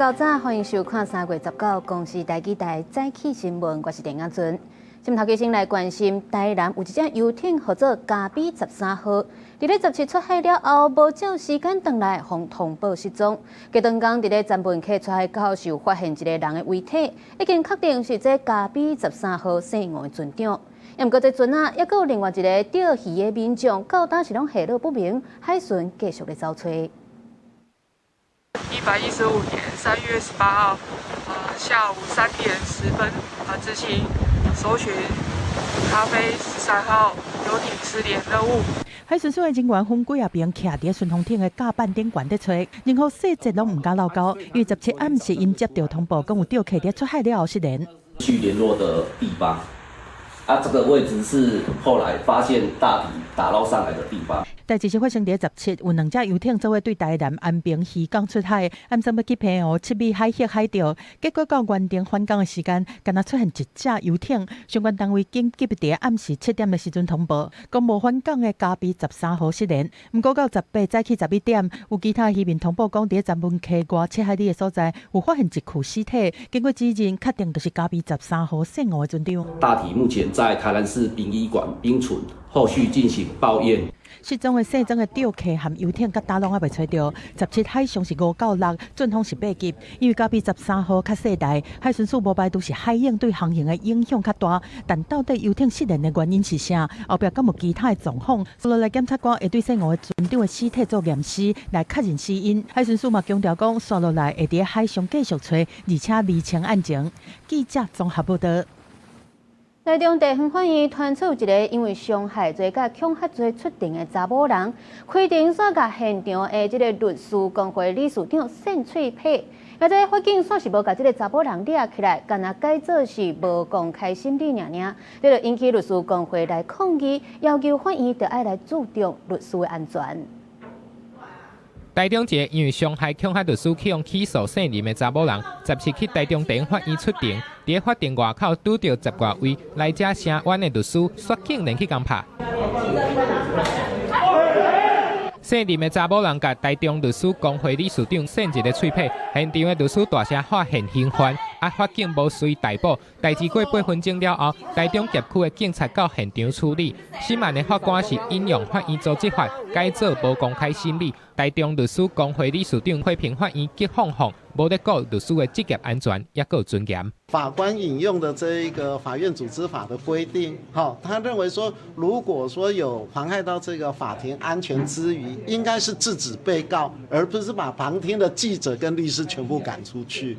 到早，欢迎收看3月19公视台记台早起新闻，我是田雅纯。新闻头家先来关心，台南有一只游艇号做加比13号，伫咧17出海了后，无照时间回来，互通报失踪。隔顿工伫咧詹文溪出海口时，发现一个人的遗体，已经确定是这加比13号姓王的船长。毋过这船啊，还有另外一个钓鱼的民众，到当时拢下落不明，海巡继续咧找找。115年3月18号，下午3点10分，执行搜寻咖啡13号游艇失联任务。海巡署的人员分几啊边徛伫顺风艇的甲板顶悬咧找，任何细节拢唔敢漏交。因为17暗时因接到通报，讲有钓客伫出海了后失联。去联络的地方。这个位置是后来发现大体打捞上来的地方。代志是发生伫17，有2只游艇做伙对台南安平渔港出海，暗时要去澎湖7米海域海钓，结果到原定返港的时间，敢若出现一只游艇，相关单位紧急伫暗时7点的时阵通报，讲无返港的加比13号失联。不过到18早起11点，有其他渔民通报讲，伫詹文溪外7海里的所在，有发现一具尸体，经过指认，确定就是加比13号姓吴的船长。大体目前在台南市殡仪馆冰存，后续进行报验。失踪的姓曾的钓客和游艇甲打拢还未找到，17海上是5到6，准风是8级。因为加比13号较细台，海巡署无排除是海影对航行的影响较大。但到底游艇失联的原因是啥？后壁敢有其他的状况？所以来检察官会对姓吴的船长的尸体做验尸，来确认死因。海巡署嘛强调讲，刷落来会伫海上继续找，而且厘清案情。记者综合报道。台中地方法院传出一个因为伤害罪甲恐吓罪出庭的查某人，开庭煞甲现场的这个律师公会理事长扇嘴皮，而且法警煞是无甲这个查某人抓起来，干那改做是无公开审理尔，这就引起律师公会来抗议，要求法院着爱来注重律师的安全。台中一个因为伤害恐吓律师去用起诉姓林的查某人，17去台中地方法院出庭，伫法庭外口拄到10多位来者声冤的律师，率警连去共拍。姓林的查某人甲台中律师公会理事长扇一个嘴皮，现场的律师大声发现兴奋，法警无随逮捕。代志过8分钟了后，台中辖区的警察到现场处理。审案的法官是引用法院组织法，改做无公开审理。台中律师公会理事长批评法院急放放，无咧顾律师的职业安全，也有尊严。法官引用的这一个法院组织法的规定，他认为说，如果说有妨害到这个法庭安全之余，应该是制止被告，而不是把旁听的记者跟律师全部赶出去。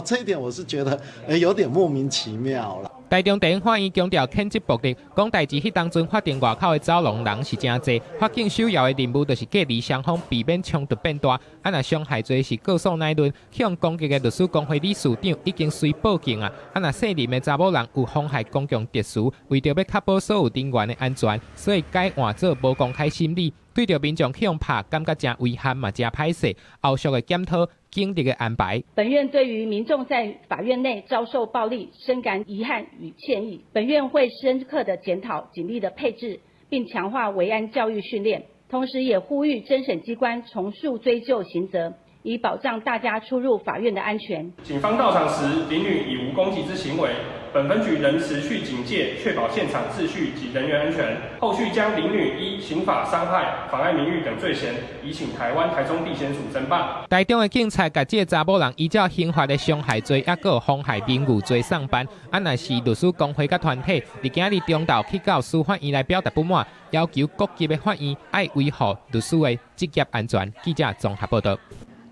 这一点我是觉得有点莫名其妙了。台中地方法院强调谴责暴力，讲代志迄当阵法庭外口的走廊人是真济，法警首要的任务就是隔离双方，避免冲突变大。若伤害罪是告诉乃论，去用攻击的律师公会理事长已经随报警啊。若姓林的查某人有妨害公共秩序，为着要确保所有人员的安全，所以改换做无公开审理。对着民众去用拍，感觉真遗憾嘛，真歹势。后续的检讨。经历的安排，本院对于民众在法院内遭受暴力深感遗憾与歉意。本院会深刻的检讨警力的配置，并强化维安教育训练，同时也呼吁侦审机关从速追究刑责，以保障大家出入法院的安全。警方到场时，林女已无攻击之行为。本分局仍持续警戒，确保现场秩序及人员安全。后续将林女依刑法伤害、妨碍名誉等罪嫌，移请台中地检署侦办。台中的警察甲这个查某人依照刑法的伤害罪，也有妨害名誉罪上班。若是律师公会甲团体，伫今日中昼去到司法院来表达不满，要求各级的法院爱维护律师的职业安全。记者综合报道。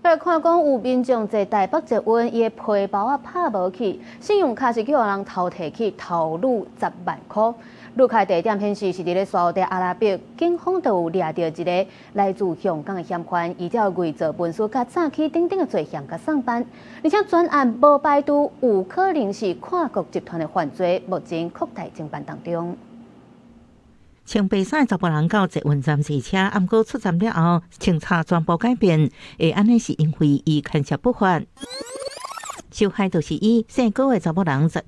来看讲，有民众在台北捷运，伊的皮包拍无去，信用卡是叫人偷摕去，投入10万块。入卡地点显示是伫咧沙地阿拉伯，警方就有抓到一个来自香港的嫌犯，伊则伪造文书甲诈欺等等的罪行甲上班，而且专案无排除有可能是跨国集团的犯罪，目前扩大侦办当中。穿白衫查甫人到捷运站坐车，暗过出站了后，清查全部改变，会安尼是因为伊牵涉不法。受害就是以姓高的查某人12下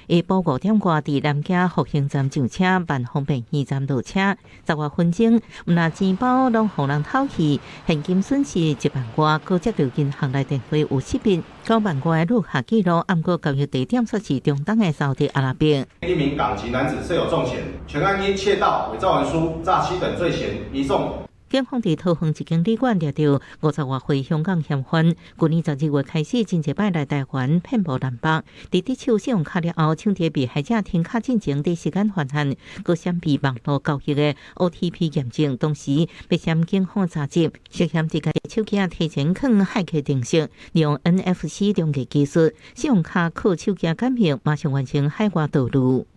晡5点外伫南京复兴站上车，万方便园站落车10多分钟，毋但钱包拢互人偷去，现金损失1万外，搁接到银行来电话有失密9万外的录下记录。暗过交易地点却是中东的沙特阿拉伯。一名港籍男子设有重嫌，全案因窃盗、伪造文书、诈欺等罪嫌移送。警方伫桃园一间旅馆抓到50多岁香港嫌犯，去年12月开始真侪摆来台湾骗步南北，伫得手信用卡了后，抢伫被害者停卡进前第时间犯案，搁闪避网络交易的 OTP 验证，同时被嫌警方查缉，涉嫌伫家己手机提前放骇客程式，利用 NFC 中继技术，信用卡靠手机感应，马上完成海外导入。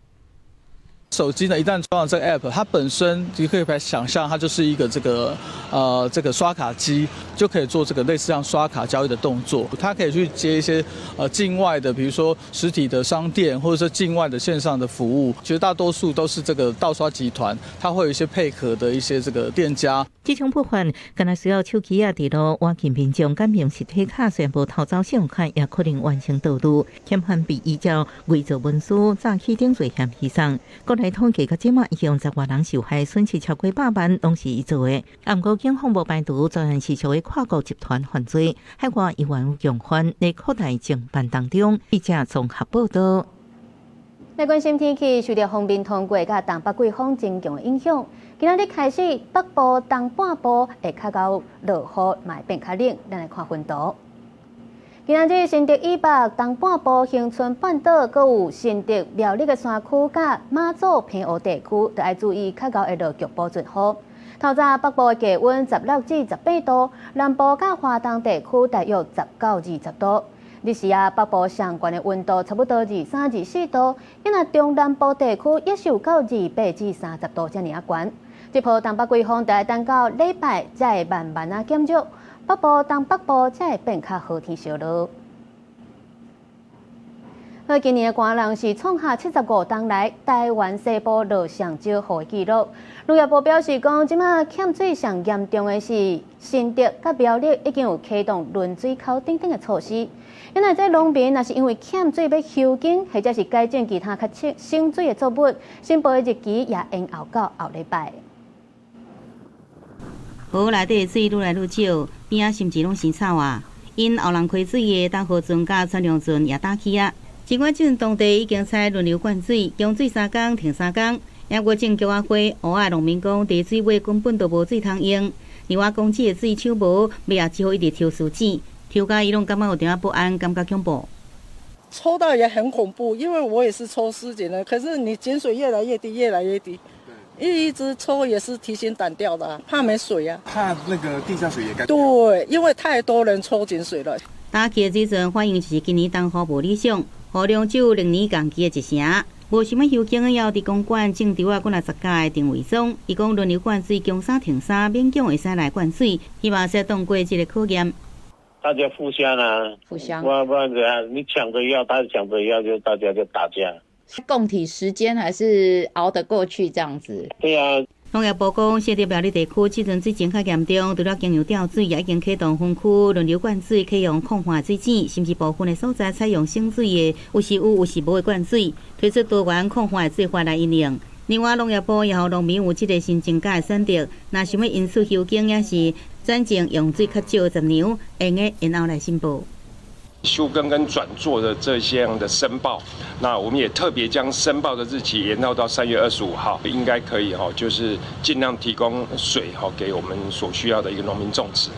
手机呢，一旦装了这个 app， 它本身就可以想象，它就是一个这个刷卡机，就可以做这个类似像刷卡交易的动作。它可以去接一些境外的，比如说实体的商店，或者说境外的线上的服务。绝大多数都是这个盗刷集团，它会有一些配合的一些这个店家。这种部分，敢若需要手机伫落挖进民众感应实体卡，虽然无偷走信用卡，也可能完成盗入。嫌犯被依照伪造文书、诈欺等罪嫌起诉。来统计，到即马已经10多人受害，损失超过100万，拢是伊做的。不过警方无排除专案是属于跨国集团犯罪，海外疑犯用犯在扩大侦办当中。记者综合报道。来关心天气，受到锋面通过甲东北季风增强的影响，今仔日开始北部、东半部会较到落雨，嘛会变较冷。咱来看分图。今仔日新竹以北、东半部、恒春半岛，阁有新竹、苗栗的山区甲马祖平湖地区，都要注意较高会落局部阵雨。透早北部的低温16至18度，南部甲华东地区大约19至20度。日时北部上悬的温度差不多23至24度，若中南部地区也是有到28至30度遮尔啊悬。这波东北季风大概等到礼拜才会慢慢减弱。北部、东北部才会变较好天小落。今年的寒浪是创下75冬来台湾西部落上少雨的记录。农业部表示讲，即马欠水上严重的是新竹甲苗栗，已经有启动润水口等等的措施。原来这农民若是因为欠水要休耕，或者是改进其他较省水的作物，申报的日期也延后到后礼拜。河内底水愈来愈少，边仔甚至拢生草啊。因后人开水的东河圳甲川良圳也打起啊。尽管镇当地已经采轮流灌水，供水3天停3天。也国政局啊会，乌仔农民讲地水尾根本都无水通用，另外公司的水抢无，尾也只好一直抽数据，抽甲伊拢感觉有点不安，感觉恐怖。抽到也很恐怖，因为我也是抽湿碱的，可是你井水越来越低，越来越低。一直抽也是提心胆吊的啊，怕没水啊，怕那个地下水也干。对，因为太多人抽井水了。打起的时阵，反映就是今年冬雨无理想，雨量只有历年同期的1成。无想要休耕的，也有伫公馆种稻啊，管来10家的定位中，伊讲轮流灌水，供3停3，勉强会使来灌水，希望sẽ通过这个考验。大家互相啊，互相，不然怎样？你抢着要，他抢着要，就大家就打架。共体时间还是熬得过去这样子。对啊。农业部讲，新竹苗栗地区即阵水情较严重，除了经由调水，也已经启动分区轮流灌水，启用控化水井，甚至部分的所在采用省水的，有时有，有时无的灌水，推出多元控化的做法来应用。另外，农业部也予农民有即个新增加的选择，若想要因此休耕，也是转种用水较少的牛，用的然后来申报。休耕跟转作的这些样的申报，那我们也特别将申报的日期延到3月25号，应该可以就是尽量提供水给我们所需要的一个农民种植。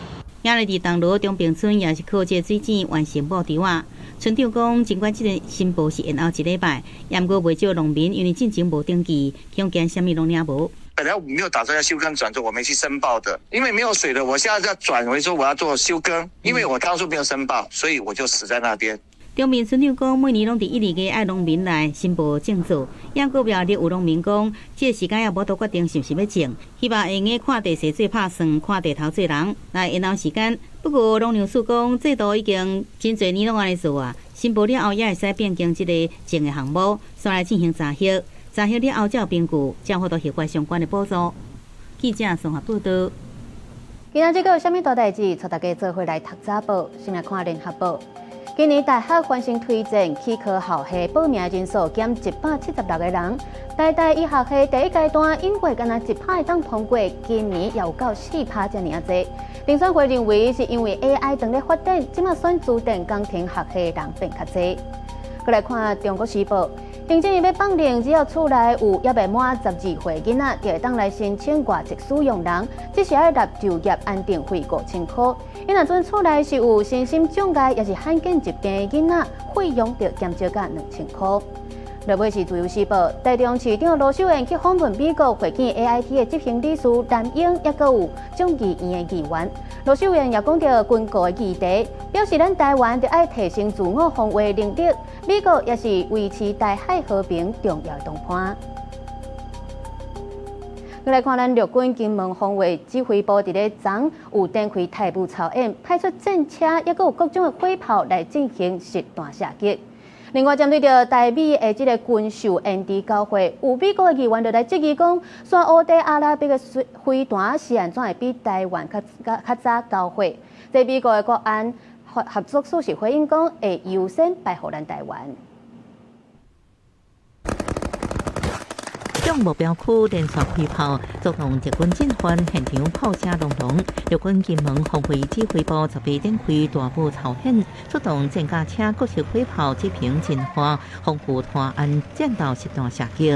也来伫东螺中平村也是靠这水井完成布稻啊。村长讲，尽管这个申报是延后1礼拜，也毋过袂少农民因为进前无登记，恐惊什么拢领无。本来我没有打算要休耕转作，我没去申报的，因为没有水了，我现在要转为说我要做休耕，因为我当初没有申报，所以我就死在那边。中民村长讲，每年拢伫1、2月爱农民来申报种植，也个苗栗有农民讲，这个时间也无都决定是不是要种，希望会用看地势做拍算，看地头做人来延后时间。不过农粮署讲，制度已经真侪年拢安尼做啊，申报了后也会使变更这个种的项目，煞来进行查核。查核了后才有凭据，才获得hiệu果相關的補助。記者綜合報道。今仔日有啥物大代志？帶大家做伙來讀早報，先來看聯合報。今年大学翻新推荐去考校系报名人数减176个人，台医学系第一阶段英国敢若1%当通过，今年也有到4%这尔济。评选会认为是因为 AI 等咧发展，即马选注定工程学系人变较济。再来看《中国时报》。行政院要放令，只要厝内有还未满12岁囡仔，就会当来申请外籍使用人，只是要纳就业安定费5000块。因若阵厝内是有身心障碍，也是罕见疾病的囡仔，费用就减少到2000块。落尾是《自由时报》，台中市长罗秀燕去访问美国会见 AIT 的执行理事蓝英，也阁有众议院的议员。罗秀燕也讲到军购的议题，表示咱台湾就要提升自我防卫能力，美国也是维持台海和平重要的同伴。再来看咱陆军金门防卫指挥部伫咧昨有展开台步操演，派出战车，也阁有各种的火炮来进行实弹射击。另外，针对着台美的这个军售演习交会，有美国的议员就来质疑讲，说乌地阿拉伯的飞弹是安怎会比台湾较早交会？这美国的国安合作署是回应讲，会优先保护咱台湾。向目标区连续开炮，造成日军进犯，现场炮声隆隆。陆军金门防卫指挥部10展开大步操演，出动战甲车、各式火炮执行进化，丰富团安战斗实弹射击。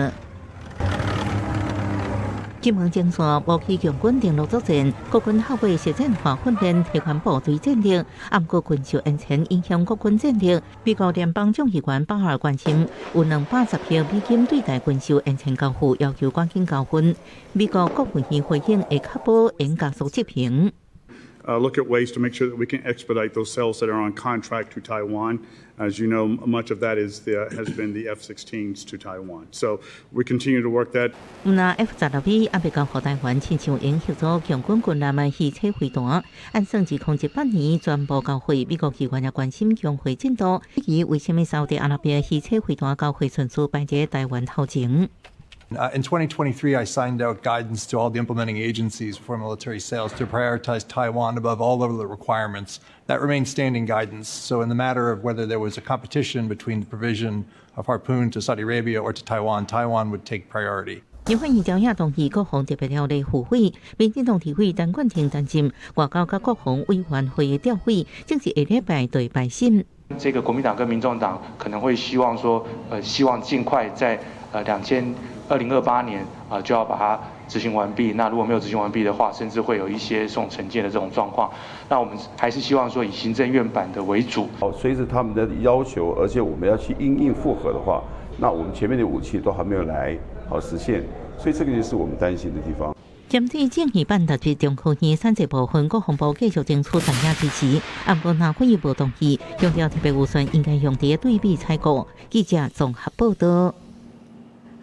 金门前线武器强军登陆作战，国军后备实战化训练，提悬部队战力。暗过军售演前影响国军战力。美国联邦众议员巴尔关心有210票美金对待军售演前交付，要求赶紧交分。美国国务院回应会确保严加速执行。Look at ways to make sure that we can expedite those sales that are on contract to Taiwan. As you know, much of that has been the F-16s to Taiwan. So we continue to work that. 那 F-16也被交予台湾，亲像因协助强军军舰的汽车飞弹，按算自2018年全部交会。美国议员也关心强会进度，以为什么沙特阿拉伯汽车飞弹交会迅速摆在台湾头前。In 2023, I signed out guidance to all the implementing agencies for military sales to prioritize Taiwan above all other requirements. That remains standing guidance. So in the matter of whether there was a competition between the provision of Harpoon to Saudi Arabia or to Taiwan, Taiwan would take priority. 有关于朝野同意国防特别条例付费，民进党提委陈冠廷担心外交及国防委员会的调会，正是下礼拜对败心。这个国民党跟民众党可能会希望说，希望尽快在2028年就要把它执行完毕。那如果没有执行完毕的话，甚至会有一些送惩戒的这种状况。那我们还是希望说以行政院版的为主。随着他们的要求，而且我们要去因应复核的话，那我们前面的武器都还没有来实现，所以这个就是我们担心的地方。针对正义办特别中科院产业部分，国防部继续争取产业支持。按过那会议无同意，强调特别预算应该用在对比采购。记者综合报道。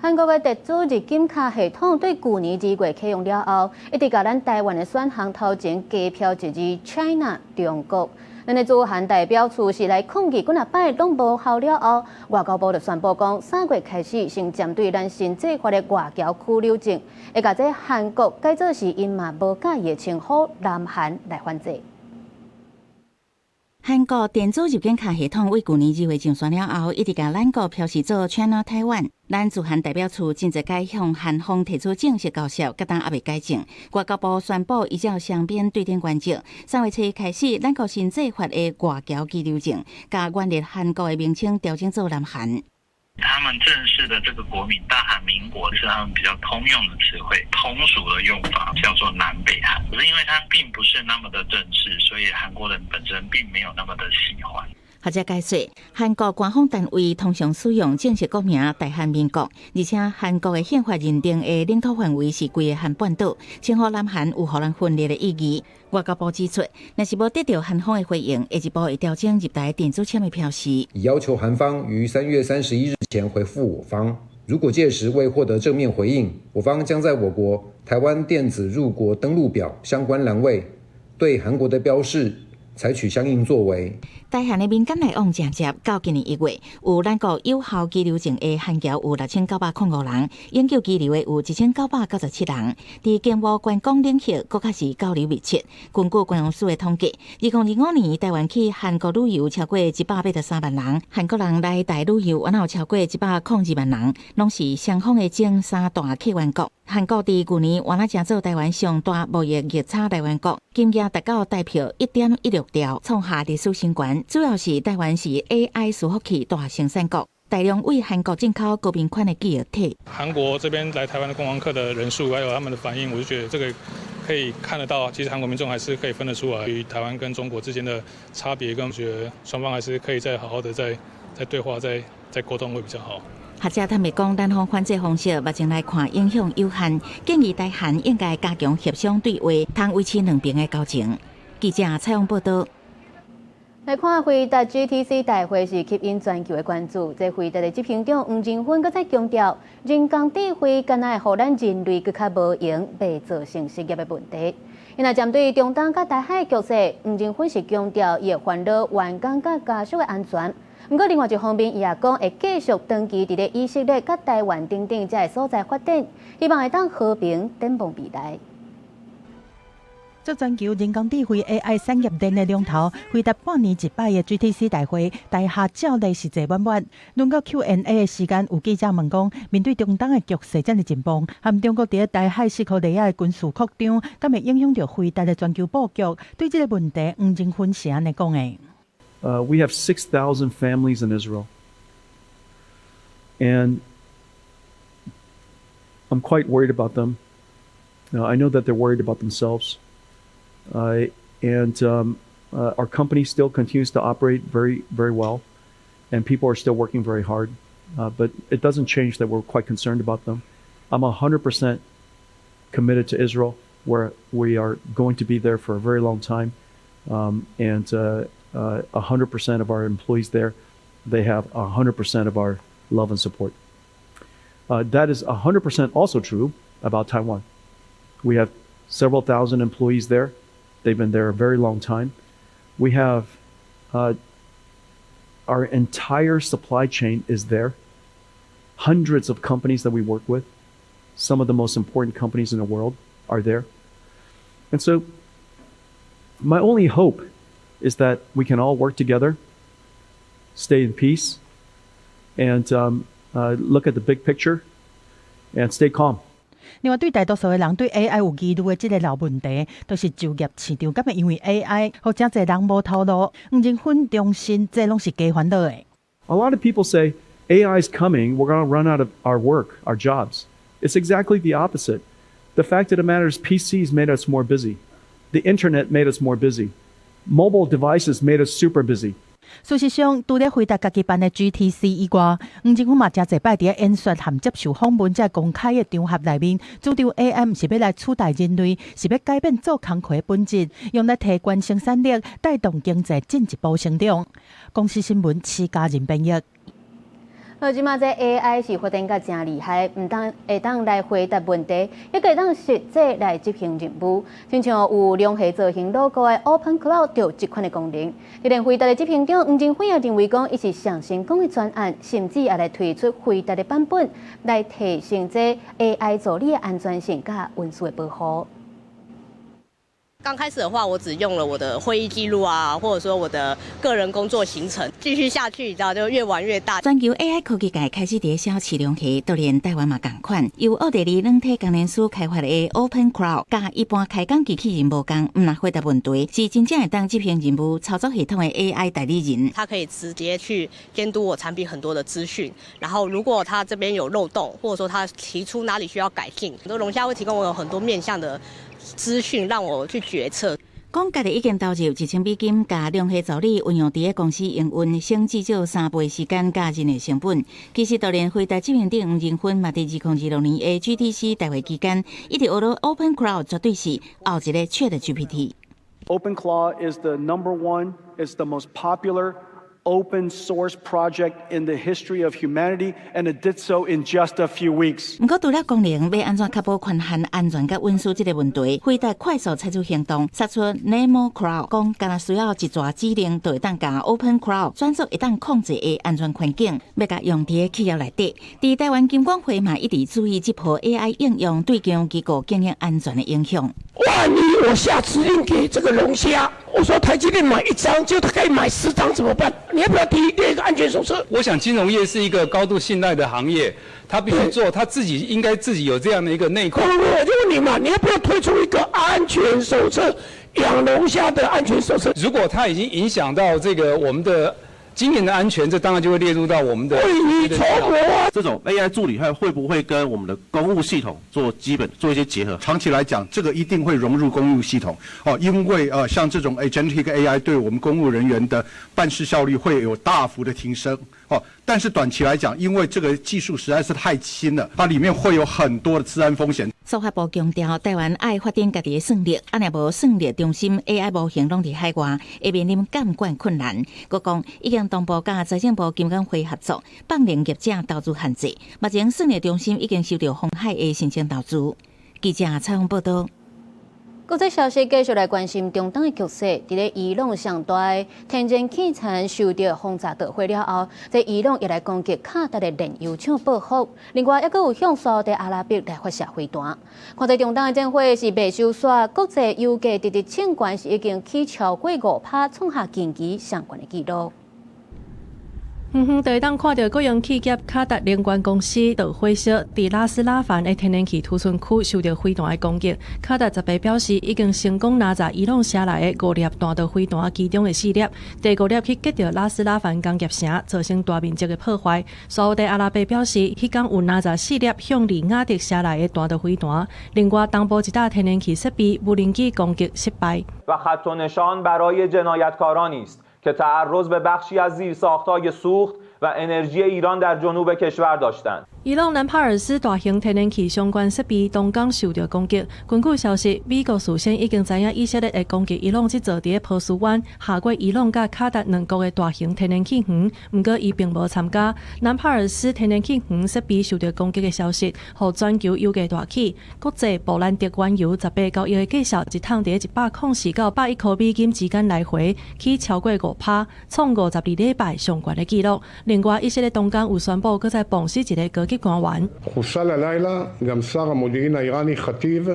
韩国的电子入境卡系统对去年2月启用了后，一直甲咱台湾的选项头前加票一字 China 中国。咱的驻韩代表处是来抗议，几若摆拢无效了后，外交部就宣布讲3月开始先针对咱新制发的外交居留证，会甲这韩国改做是因嘛无介意的称呼南韩来反制。韩国电子入境卡系统为去年2月上线了后，一直甲咱国标示做 China Taiwan。咱驻韩代表处正在改向韩方提出正式交涉，甲当还未改正。外交部宣布依照双边对等原则，3月初开始，咱国新制发的外交居留证，甲原列韩国的名称调整做南韩。他们正式的这个国名大韩民国是他们比较通用的词汇，通俗的用法叫做南北韩。可是因为它并不是那么的正式，所以韩国人本身并没有那么的喜欢。学者解说，韩国官方单位通常使用正式国名大韩民国，而且韩国的宪法认定的领土范围是规个韩半岛，称呼南韩有互人分裂的意义。外交部指出，若是无得到韩方的回应，下一步会调整入台电子签的票时，已要求韩方于3月31日前回复我方。如果届时未获得正面回应，我方将在我国台湾电子入国登录表相关栏位对韩国的标示采取相应作为。大汉的民间来往正接，到今年1月，有咱国有效居留证的汉侨有6905人，永久居留的有1997人。伫经贸观光领域，搁较是交流密切。根据观光署的统计，2005年台湾去韩国旅游超过183万人，韩国人来台旅游也有超过102万人，拢是双方的前3大客源国。韩国伫去年原来正做台湾上大贸易逆差来源国，金额达到代票1.16兆，创下历史新高。主要是台湾是 AI 伺服器大生产国，大量为韩国进口高频宽的记忆体。韩国这边来台湾的观光客的人数，还有他们的反应，我就觉得这个可以看得到，其实韩国民众还是可以分得出来，与台湾跟中国之间的差别，跟我觉得双方还是可以再好好的再对话、再沟通会比较好。学者坦白讲，单方反制方式目前来看影响有限，建议台韩应该加强协商对话，通维持两边的交情。记者采访报道。来看回答 GTC 大会是吸引全球的关注。这回答的执行长黄金芬搁再强调，人工智慧敢若会让咱人类更较无用，被造成失业的问题。因若针对中东甲台海局势，黄金芬是强调伊会烦恼员工甲家属的安全。不过，另外一方面，伊也讲会继续长期伫咧以色列、甲台湾等等这个所在发展，希望会当和平展望未来。做全球人工智慧 AI 产业链的龙头，回答半年一摆的 GTC 大会，台下照例是坐满满。轮到 Q&A 的时间，有记者问讲，面对中东的局势这么紧绷，含中国伫台海斯科利亚的军事扩张，敢会影响到回答的全球布局？对这个问题，黄金芬是安尼讲的。We have 6,000 families in Israel. And I'm quite worried about them. I know that they're worried about themselves. Our company still continues to operate very, very well. And people are still working very hard. But it doesn't change that we're quite concerned about them. I'm 100% committed to Israel, where we are going to be there for a very long time. 100% of our employees there, they have 100% of our love and support. That is 100% also true about Taiwan. We have several thousand employees there. They've been there a very long time. We have our entire supply chain is there. Hundreds of companies that we work with, some of the most important companies in the world are there. And so my only hope is that we can all work together, stay in peace, and look at the big picture, and stay calm. 另外，对大多数的人对 AI 有疑虑的这个老问题，都是就业市场敢会因为 AI 或者侪人无头路。黄金芬重申，这拢是假烦恼的。A lot of people say AI is coming, we're going to run out of our work, our jobs. It's exactly the opposite. The fact of the matter is PCs made us more busy. The internet made us more busy. Mobile devices made us super busy. 事实上，除了回答家己办的 GTC 以外，黄金芬嘛真侪摆伫演说含接受访问在公开的场合内面，主张 AI 唔是要来取代人类，是要改变做工课的本质，用来提高生产力，带动经济进一步成长。公司新闻徐家人编译。即马这 AI 是发展甲真厉害，唔当会当来回答问题，也可以当实际来执行任务。亲像有联合造型 logo 的 Open Cloud 就这款的功能。这连回答的执行长黄金芬也认为讲，伊是上成功的专案，甚至也来推出回答的版本，来提升这 AI 助理的安全性甲文书的保护。刚开始的话，我只用了我的会议记录啊，或者说我的个人工作行程，继续下去，你知道就越玩越大。全球 AI 科技界开始伫小市场起，就连台湾嘛同款。由奥地利软体工程师开发的 Open Cloud， 甲一般开工机器人无共，唔难回答问题，是真正会当执行任务、操作系统的 AI 代理人。它可以直接去监督我产品很多的资讯，然后如果它这边有漏洞，或者说它提出哪里需要改进，很多龙虾会提供我有很多面向的资讯让我去决策。讲家己已经投入$1000，甲联合助理运用伫个公司营运，省至少3倍时间加人的成本。其实，就连回答执行长黄金芬嘛，伫2026年的 GTC 大会期间，一直学到 Open Cloud 绝对是后一个 ChatGPT。Open Cloud is the number one, it's the most popular open source project in the history of humanity, and it did so in just a few weeks. 不过，除了功能要安怎确保权限安全甲运输这个问题，飞达快速采取行动，杀出 Nemo Cloud， 讲敢若需要一抓指令，就会当甲 Open Cloud 转做会当控制的安全环境，要甲用伫企业内底。伫台湾金管会嘛一直注意这波 AI 应用对金融机构经营安全的影响。万一我下指令给这个龙虾，我说台积电买1张，结果他可以买10张，怎么办？你要不要提列一个安全手册？我想金融业是一个高度信赖的行业，他必须做，他自己应该自己有这样的一个内控。我就问你嘛，你要不要推出一个安全手册，养龙虾的安全手册？如果它已经影响到这个我们的经营的安全，这当然就会列入到我们的。这种 AI 助理会不会跟我们的公务系统做一些结合？长期来讲，这个一定会融入公务系统哦，因为像这种 agentic AI 对我们公务人员的办事效率会有大幅的提升哦。但是短期来讲，因为这个技术实在是太新了，它里面会有很多的治安风险。司法部强调，台湾爱发展家己的算力，若无算力中心 AI 模型拢伫海外，会面临监管困难。佮讲已经同步甲财政部金管会合作，放零业者投资限制。目前算力中心已经收到鸿海的申请投资。记者采访报道。国际消息继续来关心中东的局势。伫咧伊朗上大的天然气田受到轰炸捣毁了后，在伊朗又来攻击卡达的炼油厂报复。另外，还佫有向沙特阿拉伯来发射飞弹。看在中东的战火是未收煞，国际油价直直称关是已经起超过5%，创下近期上悬的纪录。就会当看到国营企业卡达能源公司导火烧伫拉斯拉凡的天然气储存区受到飞弹的攻击。卡达十八表示，已经成功拿下伊朗射来的5粒弹道飞弹，其中的4粒，第5粒去击到拉斯拉凡工业城，造成大面积的破坏。沙特阿拉伯表示，迄天有拿下4粒向里亚迪射来的弹道飞弹。另外，东部一大天然气设备无人机攻击失败。و خط و نشان برای جنایتکارانی است که تعرض به بخشی از زیرساخت‌های سوخت و انرژی ایران در جنوب کشور داشتند. 伊朗南帕尔斯大型天然气相关设备东港受到攻击。根据消息，美国事先已经知影以色列会攻击伊朗即座伫波斯湾下过伊朗甲卡达两国的大型天然气园，不过伊并无参加。南帕尔斯天然气园设备受到攻击的消息，互全球油价大起。国际布兰特原油18交易的计数一桶伫104到101块美金之间来回，起超过5%，创52礼拜上悬的纪录。另外，以色列东港有宣布，搁再绑死一个高级官员。חוסל הלילה גם שר המודיעין האיראני חטיב,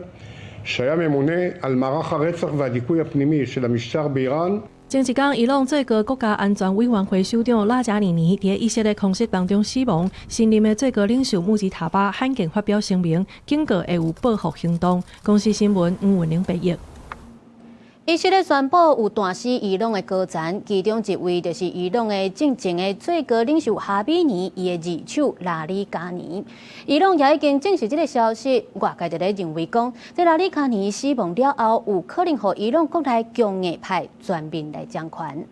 שהיה ממונה על מערך הרצח והדיכוי הפנימי של המשטר באיראן. 前一天，伊朗最高国家安全委员会首长拉贾尼尼伫以色列空袭当中死亡。新任的最高领袖穆吉塔巴罕见发表声明，警告会有报复行动。公司新闻吴文玲报道。以色列宣布有弹死伊朗的高层，其中一位就是伊朗的正前的最高领袖哈比尼，伊的二手拉里加尼。伊朗也已经证实这个消息，外界就咧认为讲，这拉里加尼死亡了后，有可能互伊朗国内强硬派全面来掌权。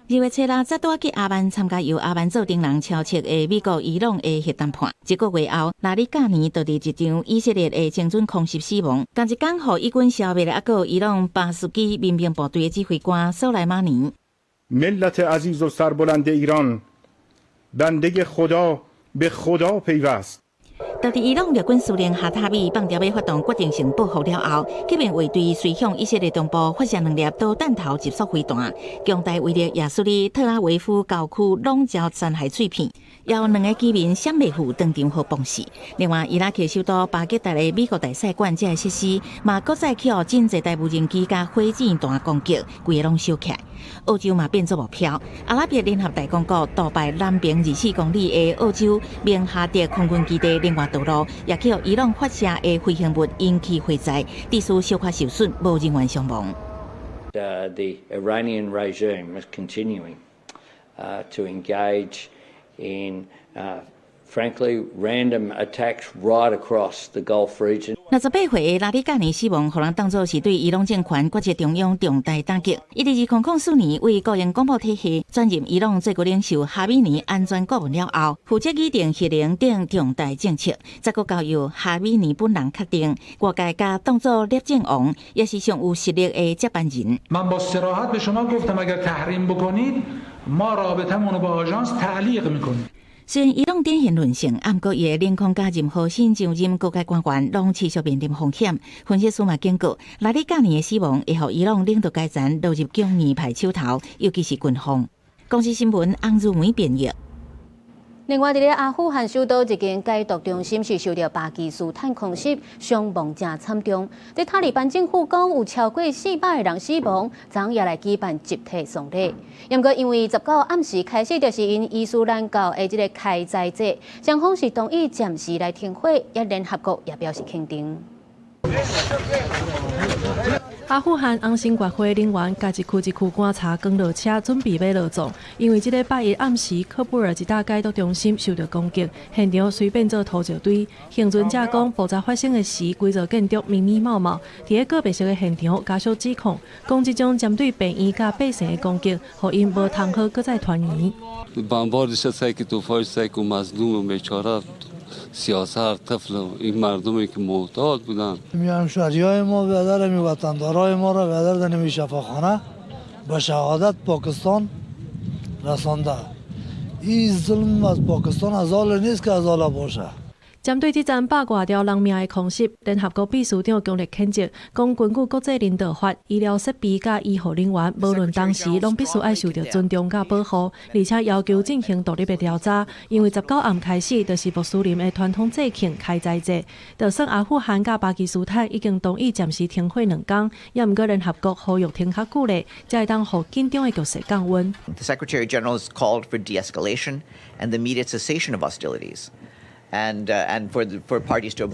2月7日，再带去阿曼参加由阿曼做顶人敲切的美国、伊朗的核谈判。一个月后，拉里加尼就伫一场以色列的精准空袭死亡。同一天，互伊军消灭了，还有伊朗巴苏基民兵部队的指挥官苏莱马尼。ملت عزیز و سربلند ایران بنده خدا به خدا پیوست。到伫伊朗陆军司令哈塔米放调要发动决定性报复了后，革命卫队随向以色列东部发射2粒导弹头急速飞弹，强大威力亚苏里特拉维夫郊区笼罩残骸碎片，也有2个居民闪袂赴当场互崩死。另外，伊拉克首都巴格达的美国大使馆这个设施，嘛搁再起互真侪台无人机甲火箭弹攻击，规个拢烧起来。澳洲嘛变作目标，阿拉伯联合大公国杜拜南边24公里的澳洲明哈迪空军基地另外道路，也去伊朗发射的飞行物引起火灾，地区小可受损，无人员伤亡。The Iranian regime is continuing to engage in frankly random attacks right across the Gulf region. 28岁的拉里加尼死亡，互人当作是对伊朗政权国际中央重大打击。伊伫2004年为个人广播体系转任伊朗最高领袖哈米尼安全顾问了后，负责拟定核能等重大政策，再搁交由哈米尼本人确定。外界甲当作摄政王，也是上有实力的接班人。من با صراحت به شما گفتم اگر تحریم بکنید ما رابطمون رو با آژانس تعلیق میکنیم. 虽然伊朗典型论性，不过伊的领空甲任何新上任各界官员拢持续面临风险。分析师嘛警告，来历隔年的死亡会予伊朗领导阶层落入强硬派手头，尤其是军方。公司新闻洪如梅编译。另外，伫阿富汗首都一间戒毒中心是受到巴基斯坦空袭，伤亡正惨重。伫塔利班政府讲有超过400个人死亡，昨夜来举办集体丧礼。不过，因为19暗时开始就是因伊斯兰教的这个开斋节，双方是同意暂时来停火，也联合国也表示肯定。阿富汗红星国会人员家一区一区观察降落车，准备要落葬。因为这个拜一暗时，喀布尔一大戒毒中心受到攻击，现场随便做土石堆。幸存者讲，爆炸发生的时，规座建筑密密麻麻，伫个个别色的现场加速指控，讲这种针对病院甲百姓的攻击，互因无通好搁再团圆。سیاست طفل این مردمی که معتاد بودن همشهریای ما برادر وطندارای ما را برادر نمی شفاخانه به شهادت پاکستان رسانده. این ظلم از پاکستان از حال نیست که از حال باشه. 针对这场百外条人命的空袭，联合国秘书长强烈谴责，讲根据国际人道法，医疗设备甲医护人员无论当时拢必须要受到尊重甲保护，而且要求进行独立的调查。因为19暗开始就是穆斯林的传统节庆开斋节，就算阿富汗甲巴基斯坦已经同意暂时停火2天，也毋过联合国呼吁停较久咧，才会当互紧张的局势降温。The Secretary General has called for de-escalation and the immediate cessation of hostilities. And for parties to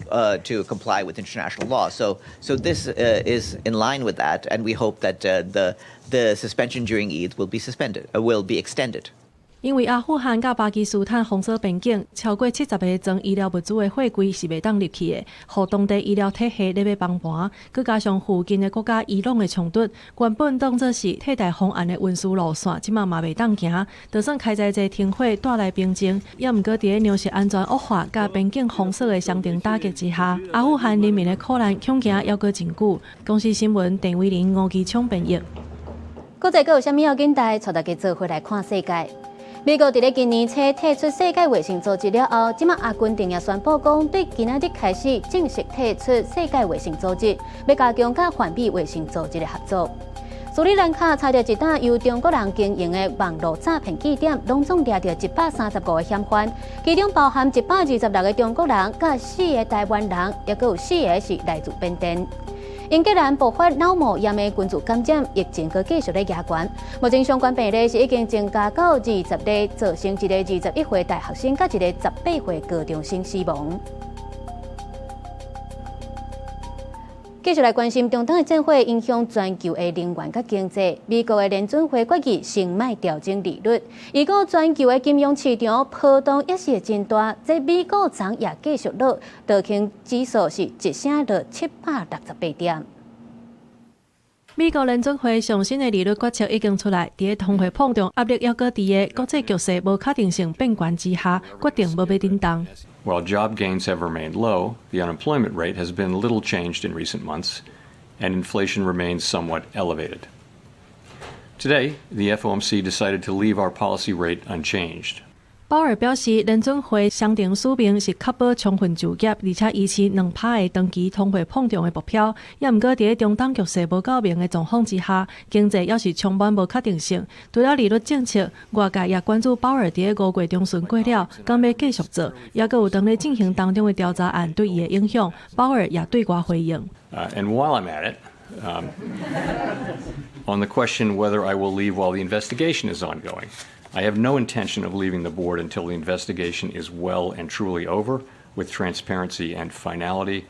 comply with international law. So this is in line with that, and we hope that the suspension during Eid will be extended. 因为阿富汗甲巴基斯坦封锁边境，超过70个装医疗物资的货柜是袂当入去的，互当地医疗体系咧要崩盘。佮加上附近的国家伊朗的冲突，原本当作是替代方案的运输路线，即马嘛袂当行。就算开斋节停火带来平静，也毋过伫咧粮食安全恶化甲边境封锁的双重打击之下，阿富汗人民的苦难恐惊还阁真久。公司新闻陈伟玲、吴基昌编译。搁再有啥物要紧带，带大家做回来看世界。美国伫咧今年初退出世界卫生组织了后，即马阿根廷也宣布讲，对今仔日开始正式退出世界卫生组织，要加强甲环比卫生组织的合作。斯里兰卡查到一档由中国人经营的网络诈骗据点，拢总抓到135个嫌犯，其中包含126个中国人、甲4个台湾人，也佫有4个是来自缅甸。英格兰爆发脑膜炎的群组感染，疫情佫继续咧加悬。目前相关病例是已经增加到20例，造成一个21岁大学生甲一个18岁高中生死亡。继续来关心中东的战火影响全球的能源甲经济。美国的联准会决议先卖调整利率，如果全球的金融市场波动也是真大。这美国昨也继续落，道琼指数是一升落768点。美国联准会上新的利率决策已经出来，伫个通货膨胀压力还阁伫个国际局势无确定性变悬之下，决定无要震动。While job gains have remained low, the unemployment rate has been little changed in recent months, and inflation remains somewhat elevated. Today, the FOMC decided to leave our policy rate unchanged. 鲍尔表示，联准会商定署名是确保充分就业，而且维持2%的长期通货膨胀的目标。也毋过，伫个中东局势无够明的状况之下，经济也是充满无确定性。除了利率政策，外界也关注鲍尔伫个5月中旬过了，敢要继续做，也佫有当咧进行当中的调查案对伊的影响。鲍尔也对外回应。And while I'm at it, on the question whether I will leave while the investigation is ongoing. I have no intention of leaving the board until the investigation is well and truly over, with transparency and finality.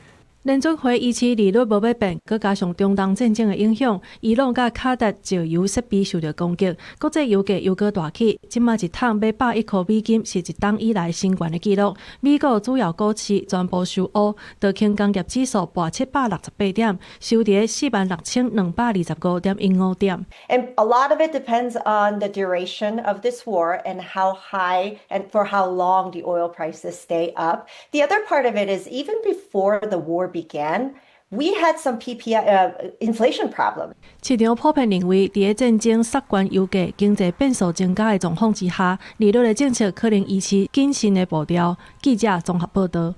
联准会预期利率无要变，佮加上中东战争的影响，伊朗甲卡达石油设备受到攻击，国际油价又搁大起，即马一桶要101块美金，是一冬以来新高的纪录。美国主要股市全部收乌，道琼工业指数跌768点，收伫46225.15点。And a lot of it depends on the duration of this war and how high and for how long the oil prices stay up. The other part of it is even before the war began, We had some inflation problem. 市场普遍认为，在战争、杀关油价、经济变数增加的状况之下，利率的政策可能维持谨慎的步调。记者综合报道。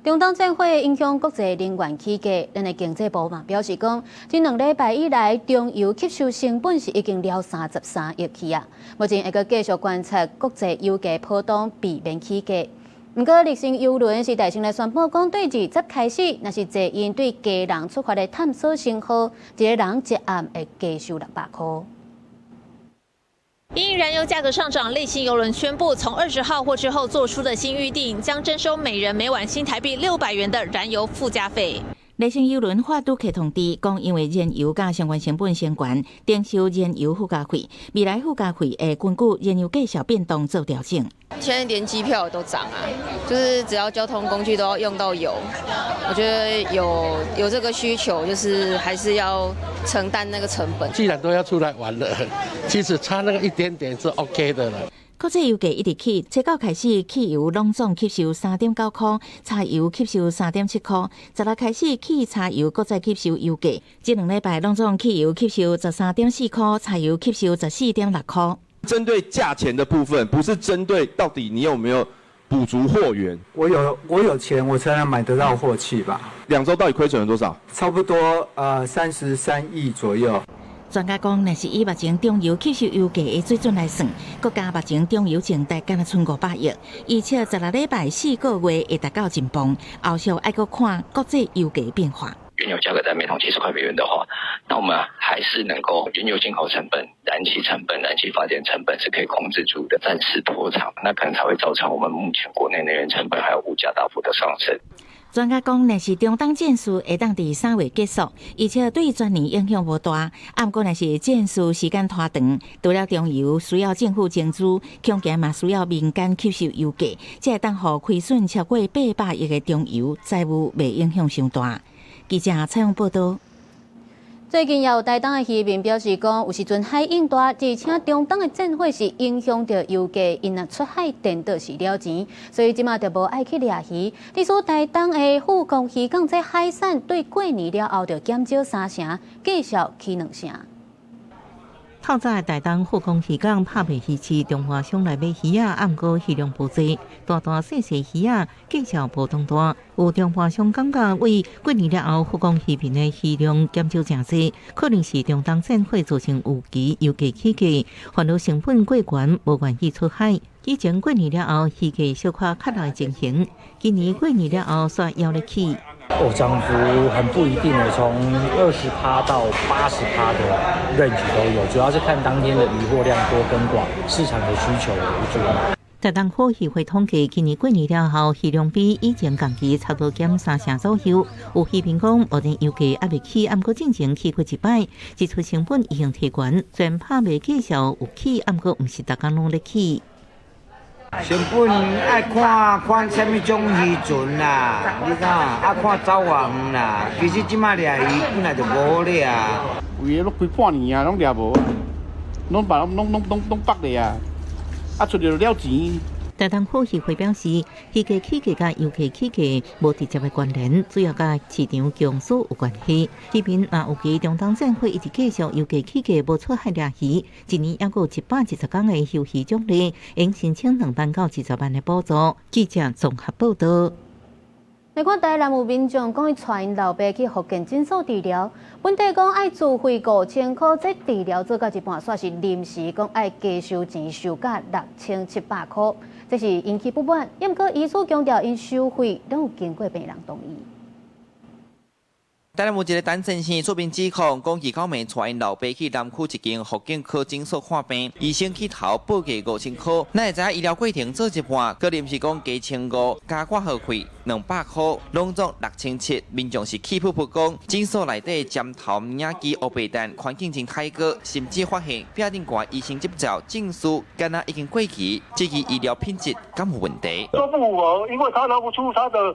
中东战火影响国际能源起价，咱的经济部嘛表示讲，这2礼拜以来，中油吸收成本是已经了33亿起啊。目前会阁继续观察国际油价波动，避免起价。不过，日升邮轮是大声来宣布讲，对20开始，若是坐因对家人出发的探索信号，一个人一暗会加收600块。因燃油价格上涨，类星邮轮宣布，从20号或之后做出的新预定，将征收每人每晚新台币600元的燃油附加费。类星邮轮发出客通知，讲因为燃油甲相关成本升悬，征收燃油附加费。未来附加费会根据燃油价格变动做调整。现在连机票都涨啊，就是只要交通工具都要用到油，我觉得有这个需求，就是还是要承担那个成本。既然都要出来玩了，其实差那个一点点是 OK 的了。国际油价一直起，7号开始，汽油拢总吸收3.9块，柴油吸收3.7块。10日开始，汽柴油各再吸收油价，这2礼拜拢总汽油吸收13.4块，柴油吸收14.6块。针对价钱的部分，不是针对到底你有没有补足货源。我有钱，我才能买得到货气吧。2周到底亏损了多少？差不多33亿左右。专家讲，若是以目前中油吸收油价的水准来算，国家目前中油净值敢若剩500亿，而且16礼拜4个月会达到真磅，后续还阁看国际油价变化。原油价格在每桶70块美元的话，那我们还是能够原油进口成本、燃气成本、燃气发电成本是可以控制住的，暂时拖长，那可能才会造成我们目前国内能源成本还有物价大幅的上升。专家讲，若是中东战事会当伫3月结束，而且对全年影响无大。不过，若是战事时间拖长，除了中油需要政府增资，恐惊嘛需要民间吸收油价，才会当互亏损超过800亿的中油债务未影响伤大。记者采访报道。最近也有台东的渔民表示讲，有时阵海涌大，而且中东的战火是影响到油价，因若出海颠倒是了钱，所以即马就无爱去掠鱼。历史台东的富公渔港这海产对过年了后就减少3成，继续起2成。透早台东富公渔港拍卖鱼市，中华商来买鱼啊，毋过鱼量不济，大大细细鱼啊，价钱波动大。有中华商感觉为过年了后，富公渔民的鱼量减少真多，可能是中东战火造成有期油价起价，烦恼成本过悬，无愿意出海。以前过年了后，鱼价小可较难情形，今年过年了后煞要了起。涨幅很不一定的，从20%到80%的 range 都有，主要是看当天的渔获量多跟寡，市场的需求为主。台东府渔会统计，今年过年了后，鱼量比以前同期差不多减3成左右。有渔民讲，目前油价还未起，不过进前起过一摆，支出成本已经提悬，虽然拍卖绩效有起，不过不是大家拢咧起。成本爱看什么种鱼船啦，你看爱看走偌远啦。其实即马掠鱼本来就无好掠。有诶，拢开半年啊，拢掠无，拢把拢北咧啊，出去就了钱。台东府渔会表示，鱼价起价甲油价起价无直接的关联，主要甲市场供需有关系。渔民若有期中东战火一直继续，油价起价无出海掠鱼，一年还有110天的休渔奖励，应申请2万到20万的补助。记者综合报道。来看台南有民众讲，伊带因老爸去福建诊所治疗，本地讲爱自费5000块，这治疗做到一半，煞是临时讲爱加收钱，收价6700块，这是引起不满。不过医师强调，因收费拢有经过病人同意。台南有一个陈先生出面指控，讲伊到暝带因老爸去南区一间福建科诊所看病，医生去头报价5000块，哪会知影医疗过程做一半，佮临时讲加1500，加挂号费200块，拢总6700。民众是气噗噗讲，诊所内底针头影机黑白单，环境真太过，甚至发现标定挂医生执照证书，敢若已经过期，这个医疗品质敢有问题？说不符合，因为他拿不出他的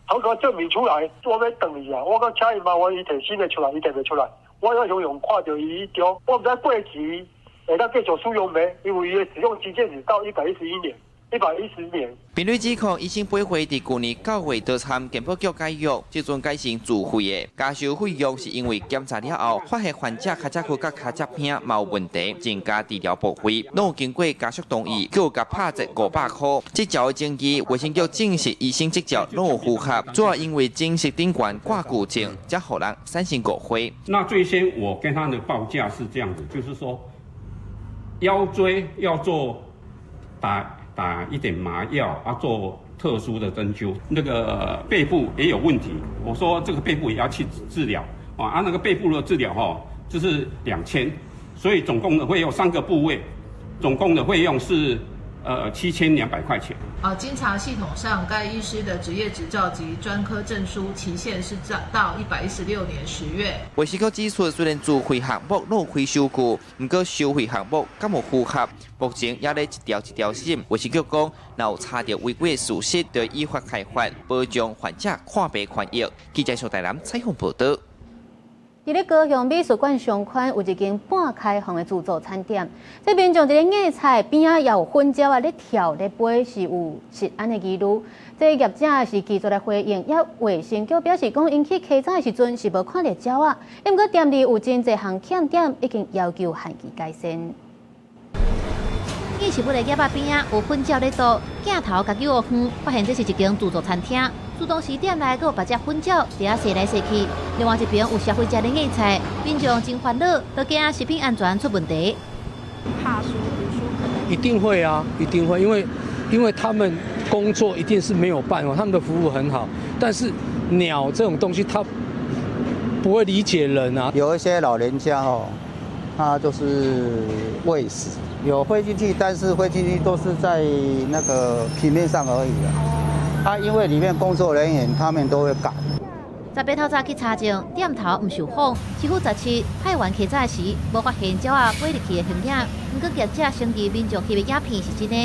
合格证明出来，我要等伊啊！我讲请伊麻烦伊摕新的出来，伊摕袂出来。我要用看到伊丢，我唔知过期会当继续使用未？因为伊的使用期限是到111年110年。病例指控医生8岁伫去年9月到参健保局解约，即阵改成自费的。加收费用是因为检查了后，发现患者脚趾骨甲脚趾片有问题，增加治疗部费。拢有经过家属同意，叫甲拍折500块。即条的证据，卫生局证实医生即条拢有符合，主要因为证实顶管挂固证，才互人3星5岁。那最先我跟他的报价是这样子，就是说腰椎要做打一点麻药啊，做特殊的针灸。那个背部也有问题，我说这个背部也要去治疗啊，那个背部的治疗就是2000，所以总共的会用3个部位，总共的费用是7200块钱。经查系统上，该医师的职业执照及专科证书期限是到116年10月。卫生局指出，虽然自费项目拢有开收据，不过收费项目敢无符合，目前也咧一条一条审。卫生局讲，若有查到违规的事实，就依法开罚，保障患者看病权益。记者邵台南采访报道。伫咧高雄美术馆上款有一间半开放的自助餐店，这边种一个野菜边仔也有粉鸟咧跳咧飞，是有食安的记录。这业者是拒绝来回应，也卫生局表示讲，因去稽查的时阵是无看到鸟啊，不过店里有真侪项欠点，已经要求限期改善。伊是要来叶仔边仔有粉鸟咧倒，镜头家己学远，发现这是一间自助餐厅。自动时店内佫有8只粉鸟伫遐踅来踅去，另外一边有消费者的野菜，民众真烦恼，都惊食品安全出问题。怕说读书可能一定会啊，一定会，因为他们工作一定是没有办法，他们的服务很好，但是鸟这种东西它不会理解人啊。有一些老人家他就是喂食，有飞进去，但是飞进去都是在那个平面上而已啊。因为里面工作人员他们都会赶。18透早去查证，店头唔受访，市府17派员稽查时，无发现鸟仔飞入去的痕影。不过业者承认民众翕的影片是真的。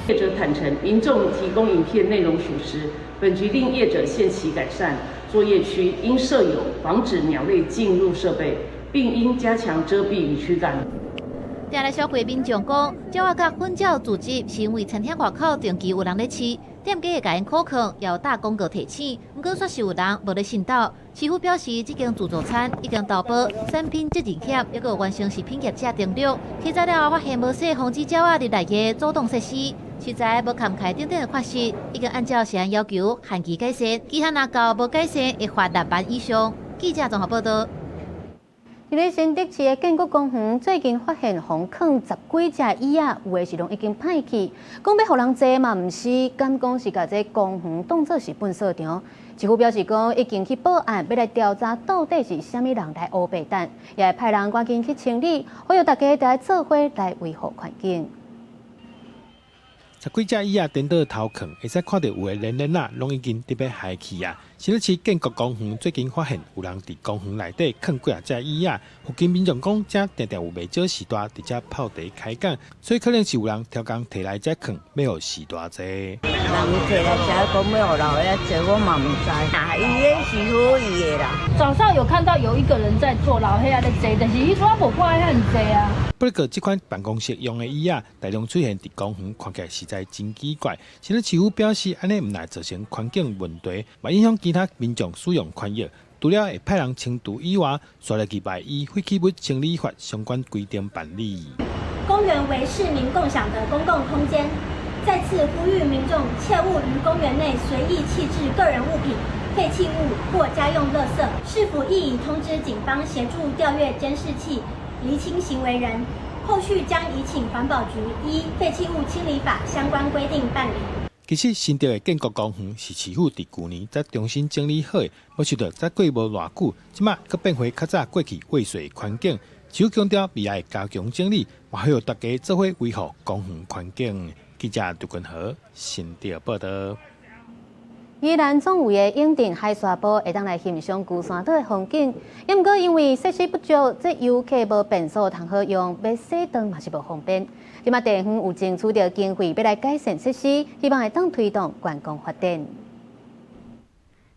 业者坦承，民众提供影片内容属实，本局令业者限期改善。作业区应设有防止鸟类进入设备，并应加强遮蔽与驱赶。店内消费民众讲，鸟仔甲粉鸟自制是因为餐厅外口长期有人咧吃。店家会甲因考控，也有打广告提醒，不过却是有人无咧信道。市府表示，这间自助餐已经投保产品责任险，还有完成食品业者登录。稽查了后发现无设防止鸟仔入内的主动设施，实在无涵盖等等的缺失，已经按照食安要求限期改善，其他若到无改善，会罚6万以上。记者综合报道。伫咧新竹市的建国公园，最近发现红坑10几只椅仔，有的是拢已经歹去，讲要互人坐嘛，毋是，敢讲是甲这公园当作是粪扫场。市府表示讲，已经去报案，要来调查到底是虾米人来乌白蛋，也会派人赶紧去清理，呼吁大家来做伙来维护环境。10几只椅仔颠倒头壳，会使看到有的人仔拢已经特别害去啊！新竹市建国公园最近发现有人伫公园内底放几只椅仔，附近民众讲，这定定有袂少时大伫遮泡茶开讲，所以可能是有人挑工摕来遮放，要互时大坐。人坐来遮讲要互老爷坐，我嘛唔知。啊，伊迄是好伊的啦。早上有看到有一个人在坐，老黑仔在坐，但是伊我无看遐坐啊。不过，这款办公室用的椅仔大量出现伫公园，看起来实在真奇怪。新竹市府表示，安尼唔乃造成环境问题，嘛影响其他民众使用权益。除了会派人清除以外，刷了几摆依废弃物清理法相关规定办理。公园为市民共享的公共空间，再次呼吁民众切勿于公园内随意弃置个人物品、废弃物或家用垃圾，是否亦已通知警方协助调阅监视器，厘清行为人，后续将移请环保局依废弃物清理法相关规定办理。其实新竹的建国公园是市府伫去年才重新整理好的，没想到才过无偌久，即马佮变回较早过去畏水环境。市府强调未来加强整理，也希望大家做伙维护公园环境。记者杜君和新竹报道。宜兰总有的永定海沙堡会当来欣赏孤山岛的风景，不过因为设施不足，这游客无便所通好用，要洗灯嘛是无方便。今嘛地方有争取到经费，要来改善设施，希望会当推动观光发展。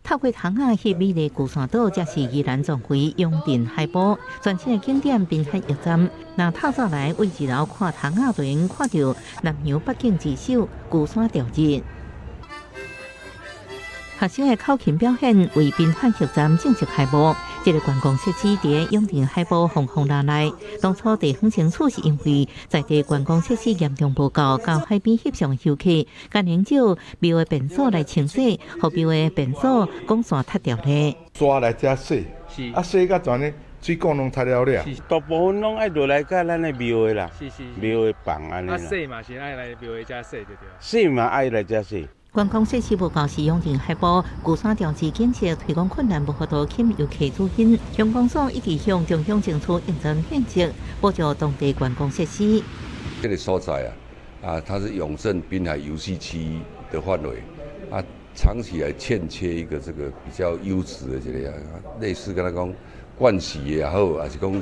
透过塘仔去美丽鼓山岛，则是宜兰总会永定海埔全新的景点滨海驛站。那透早来为二楼看塘仔，就能看到南洋八景之首鼓山吊日。学生的口琴表演为滨海驛站正式开幕。这个观光设施伫永定海埔风风浪内，当初地方清楚是因为在地观光设施严重不够，到海边翕相游客，甲人少庙的便所来清洗，互庙的便所光线塌掉咧。抓来遮洗，啊洗到全呢，水管拢塌了了。大部分拢爱落来甲咱的庙的啦，庙的房安尼啦。洗嘛是爱来庙的遮洗就对。洗嘛爱来遮洗。观光设施不够是永定海埔鼓山吊旗建设推广困难，无法度吸引游客注意。乡公所一直向中央争取应征县级，补助当地观光设施。这个所在它是永盛滨海游戏区的范围长期来欠缺一个这个比较优质的这个类似跟他讲盥洗也好，还是讲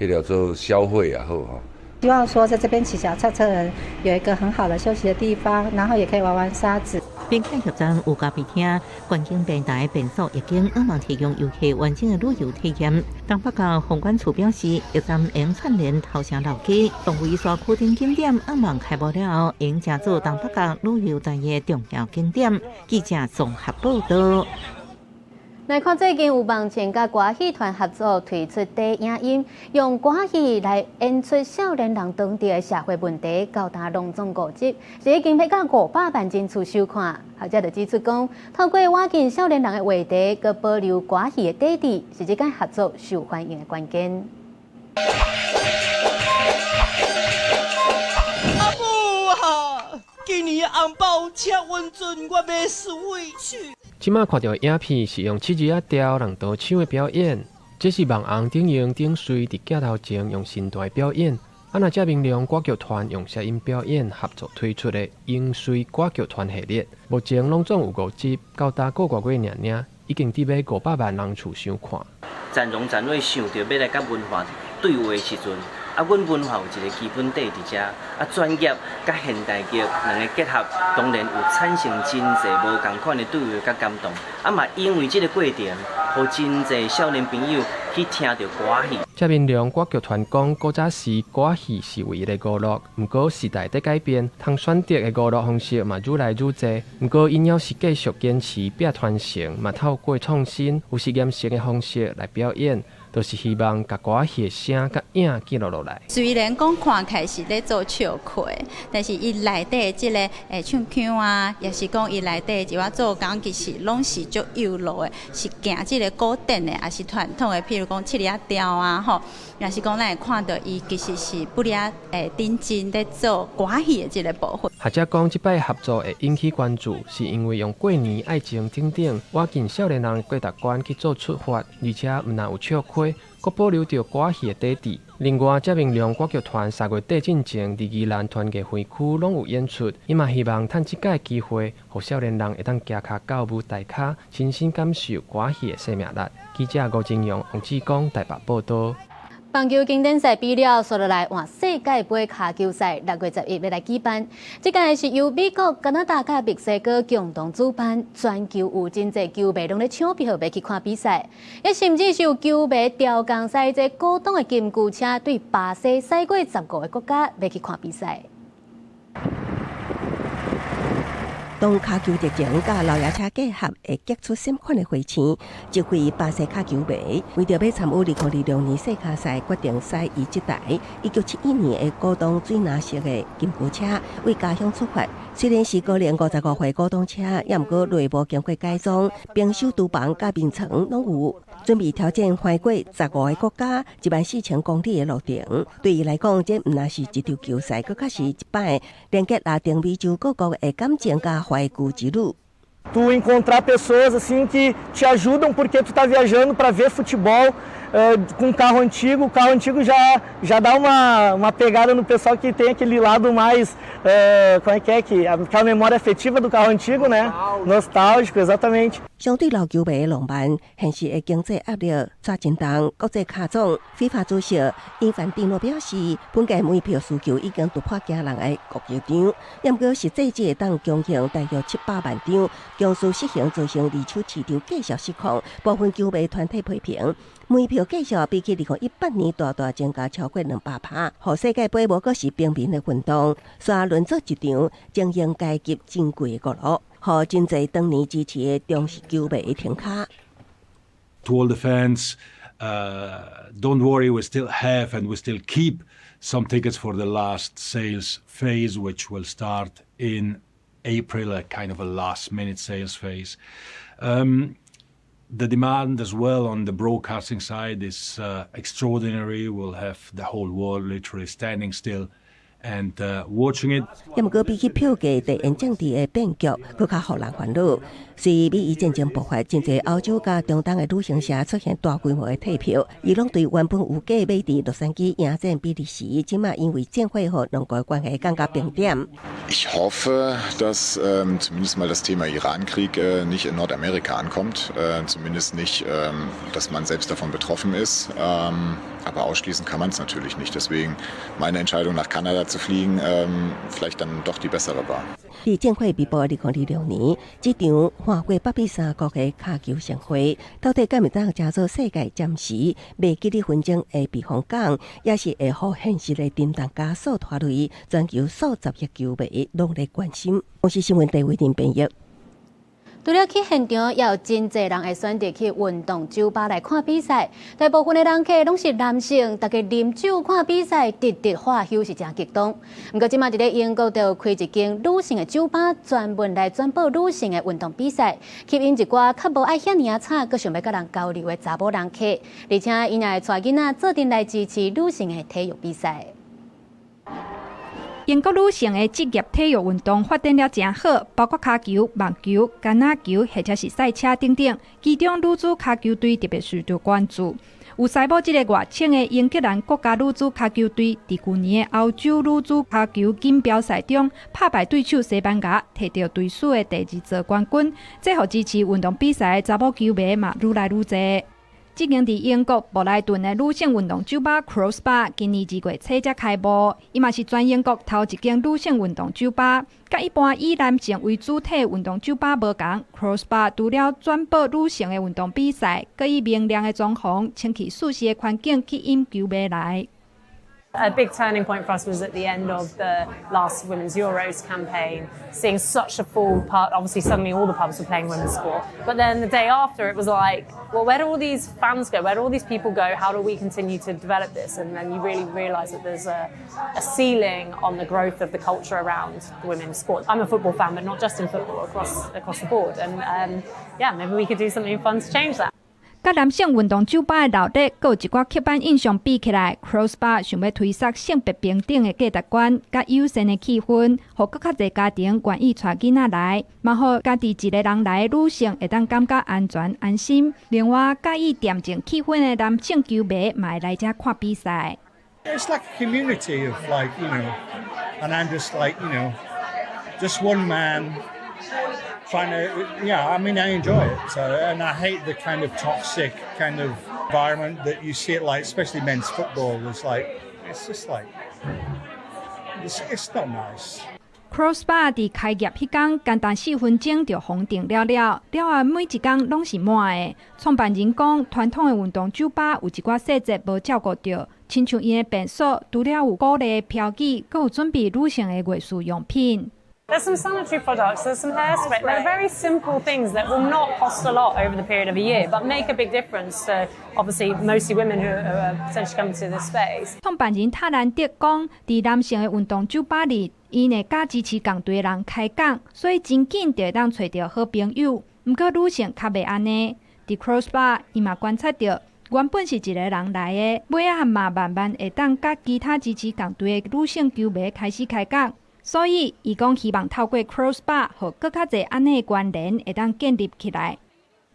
迄条做消费也好哈。希望说在这边骑脚踏车人有一个很好的休息的地方，然后也可以玩玩沙子。滨海驛站有咖啡厅、观景平台、便所已经渴望提供游客完整的旅游体验。东北角风管处表示，驛站应串联头城老街、东围沙固定景点，渴望开幕了后，应加做东北角旅游产业重要景点。记者综合报道。来看最近有网前甲歌戏团合作推出第影音，用歌戏来演出少年人当地的社会问题，高达隆重5集，是已经要到500万人次收看。学者就指出讲，透过挖紧少年人的话题，佮保留歌戏的底子，是这间合作受欢迎的关键。阿母啊，今年的红包吃温存，我要死委屈。即马看到影片是用七字调人刀唱的表演，这是网红顶用顶水伫镜头前用声带表演。若遮明亮歌剧团用声音表演合作推出的影水歌剧团系列，目前拢总有5集，高达个外月尔，已经伫要500万人次收看。展荣展瑞想着要来甲文化对话的时阵。阮文化有一个基本底伫遮，专业甲现代剧两个结合，当然有产生真侪无同款的对话甲感动。嘛因为这个过程，互真侪少年朋友去听到歌戏。遮明亮歌剧团讲，古早时歌戏是唯一的娱乐，不过时代在改变，通选择的娱乐方式嘛愈来愈多。不过因要是继续坚持拼传承，嘛透过创新有实验性的方式来表演。都是希望把歌戏的声甲影记录落来。虽然讲看起来是咧做笑话，但是伊内底即个唱腔啊，也是讲伊内底一我做工，其实拢是足有路的，是行即个古典的，也是传统的，譬如讲七里仔调啊，吼，也是讲咱会看到伊其实是不哩认真咧做歌戏的即个部分。学者讲，即摆合作会引起关注，是因为用过年爱情等等挖进少年人过达观去做出发，而且毋但有笑亏。阁保留着歌戏的底子。另外，遮明亮歌剧团3月底进前，伫宜兰团结园区拢有演出。伊嘛希望趁即个机会，互少年人会当行脚到舞台骹，亲身感受歌戏的生命力。记者吴金阳、王志刚台北报道。棒球经典赛比了，接落来换世界杯卡球赛6月11要来举办。这届是由美国、加拿大甲墨西哥共同主办，全球有真侪球迷拢咧抢票要去看比赛，也甚至是有球迷调降赛这高档的金牛车，对巴西赛过15个国家要去看比赛。当卡球热情甲老爷车结合，会激出闪款的花钱，就会巴西卡球迷为着要参与2026年世界赛，决定驶以这台1971年的高档水蓝色的金牛车为家乡出发。虽然是高龄55岁高档车，也毋过内部经过改装，冰修厨房甲面床拢有，准备挑战环过15个国家14000公里的路程。对伊来讲，这毋但是一场球赛，更较是一摆连接拉丁美洲各国的感情甲怀旧之旅。Tu encontrar pessoas assim que te ajudam porque tu tá viajando para ver futebol com carro antigo já dá uma pegada no pessoal que tem aquele lado mais, como é que aquela memória afetiva do carro antigo, né? Nostálgico, exatamente. 相对老球迷的浪漫，现实的经济压力抓真重。国际卡总FIFA主席因凡蒂诺表示，本届门票需求已经突破惊人的国际场，也不过实际只会当供应大约700万张，强势实行造成二手市场继续失控。部分球迷团体批评，门票继续比起2018年大增加超过200%，和世界杯无过是平民的运动，煞轮做一场精英阶级珍贵的娱乐。 和真侪当年支持的忠实球迷停卡。To all the fans, don't worry, we still have and we still keep some tickets for the last sales phase, which will start in April, a kind of a last-minute sales phase. The demand as well on the broadcasting side is extraordinary. We'll have the whole world literally standing still. And watching it. 也不过比起票价地缘政治的变局，更加互人烦恼。随美伊战争爆发，真侪欧洲加中东的旅行社出现大规模的退票，伊拢对原本有价买伫洛杉矶迎战比利时，即马因为战火和两国关系更加冰点。Ich hoffe, dass zumindest mal das Thema Irankrieg nicht in Nordamerika ankommt, zumindest nicht, dass man selbst davon betroffen ist. Aber ausschließen kann man es natürlich nicht. Deswegen meine Entscheidung nach Kanada zu fliegen, vielleicht dann doch die bessere war. 伫战火微博2026年，这场跨过803国的卡球盛会，到底敢会当加做世界暂时未激烈纷争的避风港，也是会互现实的震荡加速拖累全球数十亿球迷拢在关心。我是新闻台为您编译。 除了去现场，也有真侪人会选择去运动酒吧来看比赛。大部分的人客拢是男性，大家啉酒看比赛，直话休是真激动。不过，即马伫咧英国就有开一间女性的酒吧，专门来转播女性的运动比赛，吸引一寡较无爱遐尔吵，佮想要甲人交流的查某人客，而且因也会带囡仔做阵来支持女性的体育比赛。 英国女性的职业体育运动发展了真好，包括脚球、网球、橄榄球，或者是赛车等等。其中女子脚球队特别受到关注。有西部这个外请的英格兰国家女子脚球队，伫去年的欧洲女子脚球锦标赛中，拍败对手西班牙，摕到队史的第2座冠军。这互支持运动比赛的查某球迷嘛愈来愈多。 即间伫英国布莱顿的女性运动酒吧 Crossbar 今年2月初才开幕，伊嘛是全英国头一间女性运动酒吧。甲一般以男性为主体运动酒吧无同 ，Crossbar 除了转播女性的运动比赛，佮以明亮的装潢、清气舒适的环境吸引球迷来。 A big turning point for us was at the end of the last Women's Euros campaign, seeing such a full part. Obviously, suddenly all the pubs were playing women's sport. But then the day after, it was like, well, where do all these fans go? Where do all these people go? How do we continue to develop this? And then you really realise that there's a ceiling on the growth of the culture around women's sport. I'm a football fan, but not just in football, across the board. And yeah, maybe we could do something fun to change that. 甲男性运动酒吧的老弟，佮有一寡刻板印象比起来 ，Crossbar 想要推设性别平等的价值观，甲友善的气氛，互更较侪家庭愿意带囡仔来，嘛互家己一个人来的女性会当感觉安全安心。另外，介意恬静气氛的男性球迷嘛会来遮看比赛。It's like a community of like and I'm just like just one man. Trying to, I mean, I enjoy it. So, and I hate the kind of toxic kind of environment that you see it like, especially men's football. It's just like, it's not nice. Crossbar 伫开业迄天，简单4分钟就封顶了后每一天拢是满的。创办人讲，传统的运动酒吧有一寡细节无照顾到，亲像因的便所，除了有鼓励飘椅，佮有准备女性的艺术用品。 There's some sanitary products, there's some hairspray. They're very simple things that will not cost a lot over the period of a year, but make a big difference to obviously mostly women who are potentially coming to this space. 创办人塔兰德讲，伫男性的运动酒吧里，伊会甲支持共队人开讲，所以真紧就会当找到好朋友。毋过女性较袂安尼。伫 Crossbar， 伊嘛观察到，原本是一个人来的，尾仔嘛慢慢会当甲其他支持共队的女性球迷开始开讲。 所以，伊讲希望透过 Crossbar 和更较侪安尼关联，会当建立起来。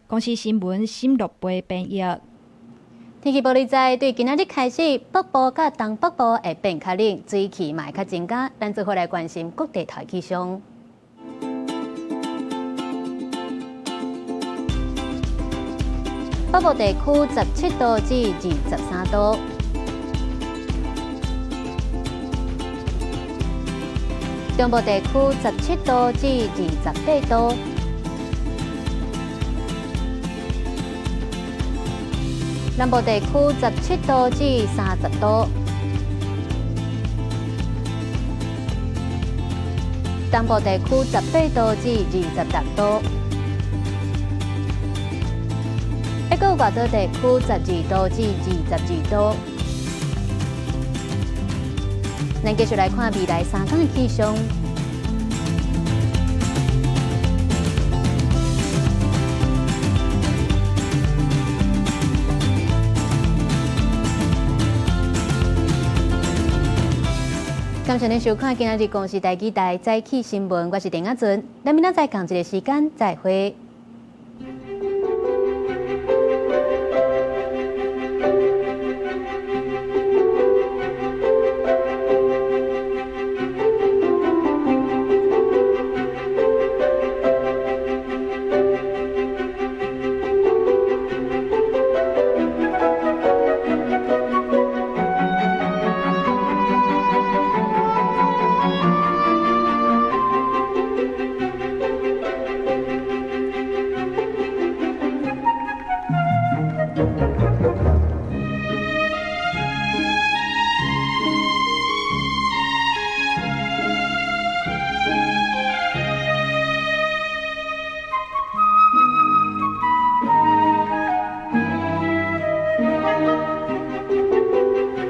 公司新闻沈乐培编译。天气报哩在对今仔日开始，北部甲东北部会变较冷，水汽嘛会较增加。咱做伙来关心各地台气象。北部地区17度至23度，中部地区17度至28度。南部地区17度至30度，东部地区18度至26度，还有外岛地区12度至22度。咱继续来看未来3天的气象。感谢您收看今日公视台记台早起新闻，我是丁雅纯，咱明仔载同一个时间再会。